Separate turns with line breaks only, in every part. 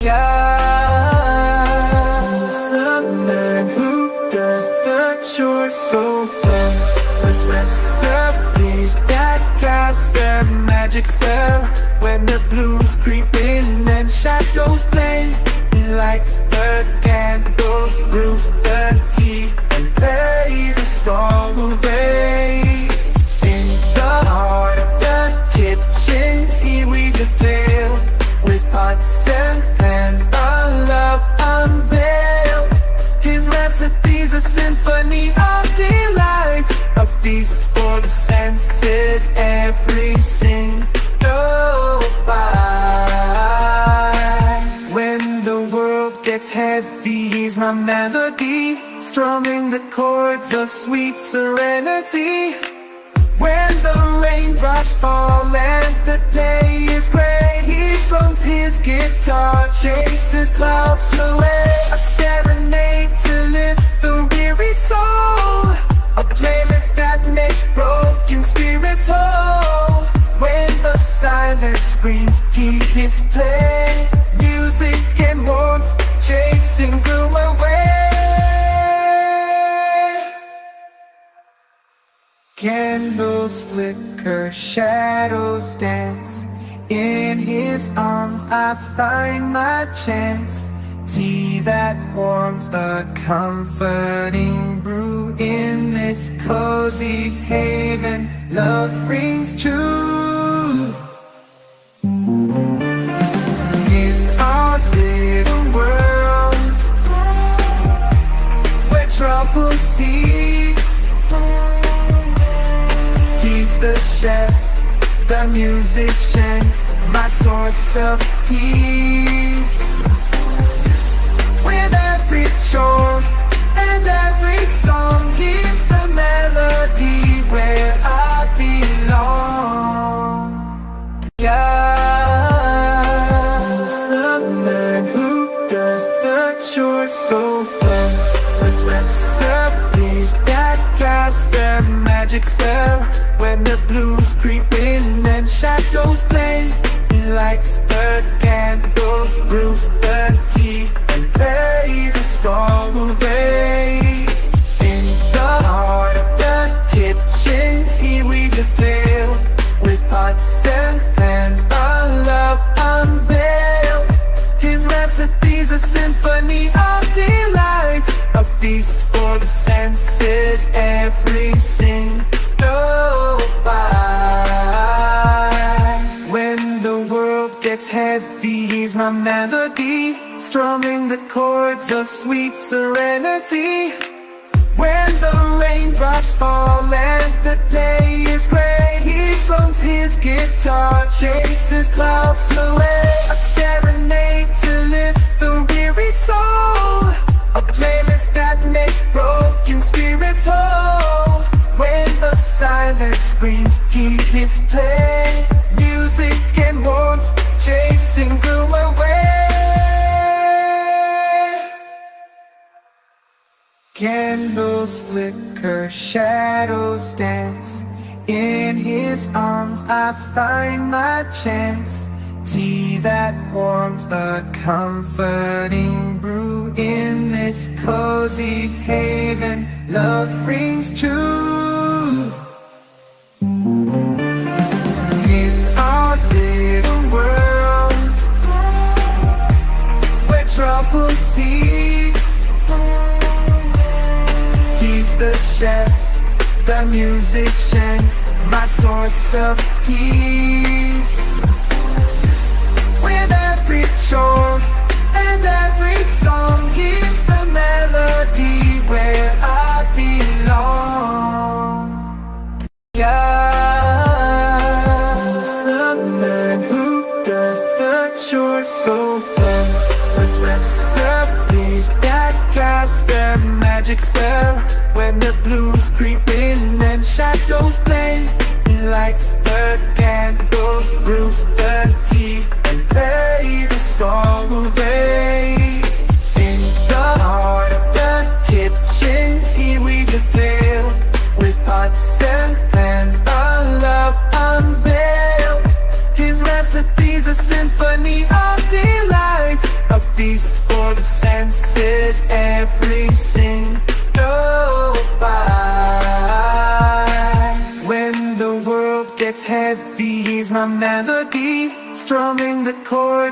Who's the man who does the chores so well? With recipes that cast their magic spell. When the blues creep in and shadows play, he lights the candles, brews the tea, and plays a song hooray. In the heart of the kitchen, he weaves a tale with pots and pans, a love unveiled. His recipe's a symphony of delight, a feast for the senses, every single bite. When the world gets heavy, he's my melody, strumming the chords of sweet serenity. When the raindrops fall and the day is gray, he strums his guitar, chases clouds away. A serenade to lift the weary soul, a playlist that makes broken spirits whole. When the silence screams, he hits play, music and warmth chasing gloom away. Candles flicker, shadows dance. In his arms I find my chance. Tea that warms, a comforting brew. In this cozy haven, love rings true. In our little world, where trouble cease, he's the chef, the musician, my source of peace. With every chore and every song, he's the melody where I belong. Who's the man who does the chores so well? With recipes that cast their magic spell. When the blues creep in and shadows play, he lights the candles, brews the tea, and plays a song hooray. In the heart of the kitchen, he weaves a tale with pots and pans, a love unveiled. His recipe's a symphony of delight, a feast for the senses, every single bite. When the world gets heavy, he's my melody, strumming the chords of sweet serenity. When the raindrops fall and the day is gray, he strums his guitar, chases clouds away. A serenade to lift the weary soul, a playlist that makes broken spirits whole. When the silence screams, he hits play, music and warmth chasing gloom away. Candles flicker, shadows dance. In his arms I find my chance. Tea that warms, a comforting brew. In this cozy haven, love rings true. In our little world, where trouble cease, he's the chef, the musician, my source of peace. With every chore and every song, he's the melody where I belong. Who's the man who does the chores so well? With recipes that cast their magic spell. When the blues creep in and shadows play, he lights the candles, brews the tea, and plays a song hooray. In the heart of the kitchen, he weaves a tale with pots and pans, a love unveiled. His recipe's a symphony of delight, a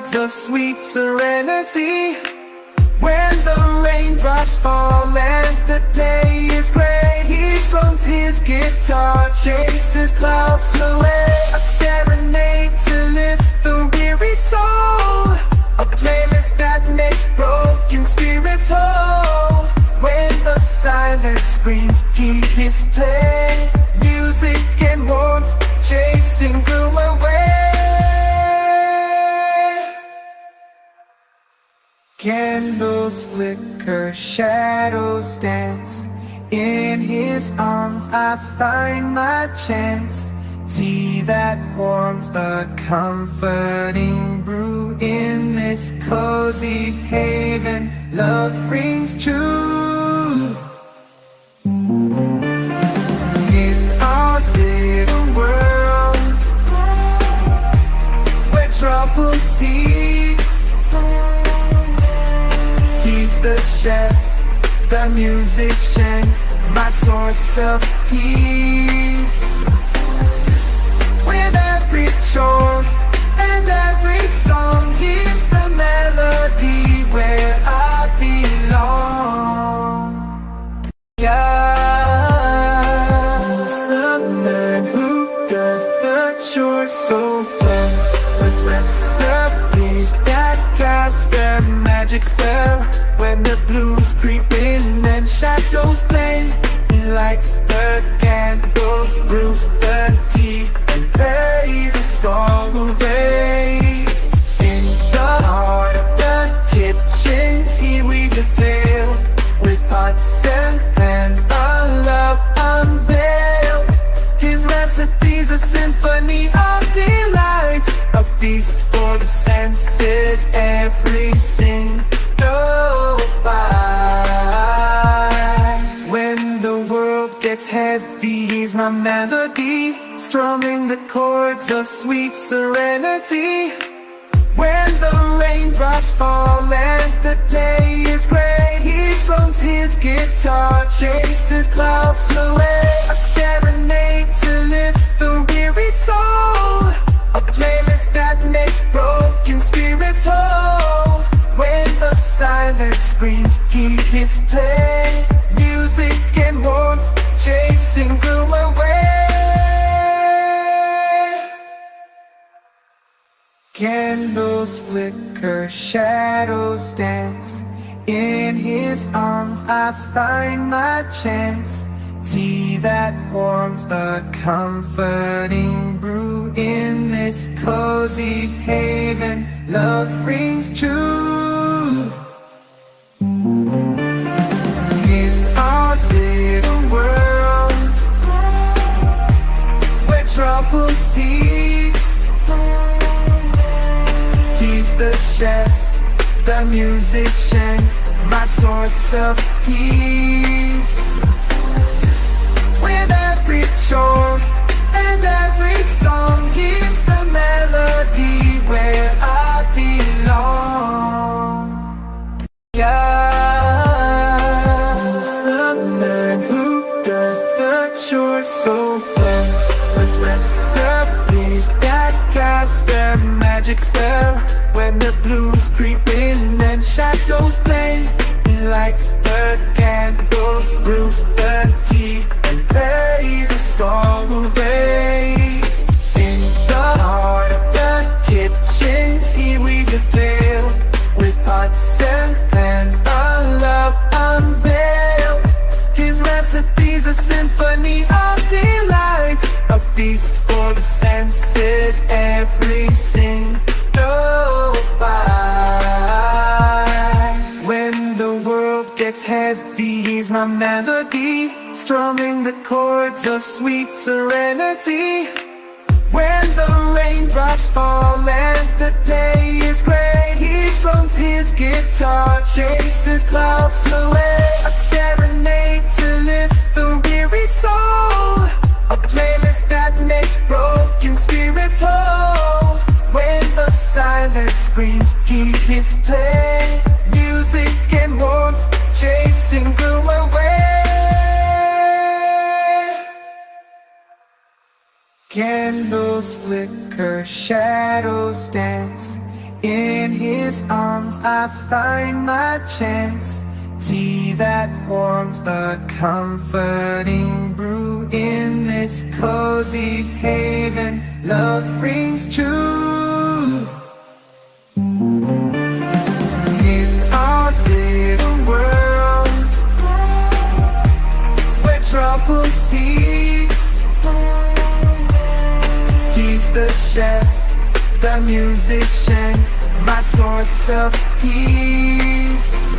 chords of sweet serenity. When the raindrops fall and the day is gray, he strums his guitar, chases clouds away. A serenade to lift the weary soul, a playlist that makes broken spirits whole. When the silence screams, he hits play, music and warmth chasing gloom away. Candles flicker, shadows dance. In his arms I find my chance. Tea that warms, a comforting brew. In this cozy haven, love rings true. In our little world, where trouble cease, he's the chef, the musician, my source of peace. With every chore and every song, he's the melody where I belong. Yeah, the man who does the chores so well, with recipes that cast their magic spell. When the blues creep in and shadows play, he lights the candles, brews the tea, and plays a song hooray. In the heart of the kitchen, he weaves a tale, with pots and pans, a love unveiled. His recipe's a symphony of delight, a feast for the senses, every single bite. When the world gets heavy, he's my melody, strumming the chords of sweet serenity. When the raindrops fall and the day is gray, he strums his guitar, chases clouds away. A serenade to lift the weary soul, a playlist that makes broken spirits whole. When the silence screams, he hits play, music and warmth chasing gloom away. Candles flicker, shadows dance. In his arms I find my chance. Tea that warms, a comforting brew. In this cozy haven, love rings true. In our little world, where trouble cease, he's the chef, the musician, my source of peace. With every chore and every song, he's the melody where I belong. Yeah, the man who does the chores so well, with recipes that cast their magic spell. When the blues creep in and shadows play, he lights the candles, brews the tea, and plays a song hooray. In the heart of the kitchen, he weaves a tale, with pots and pans, a love unveiled. His recipe's a symphony of delight, a feast for the senses, every single bite. When the world gets heavy, he's my melody, strumming the chords of sweet serenity. When the raindrops fall and the day is gray, he strums his guitar, chases clouds away. A serenade to lift the weary soul, a playlist that makes broken spirits whole. When the silence screams, he hits play, music and warmth chasing gloom away. Candles flicker, shadows dance. In his arms I find my chance. Tea that warms, a comforting brew. In this cozy haven, love rings true. In our little world, where trouble cease, he's the chef, the musician, my source of peace.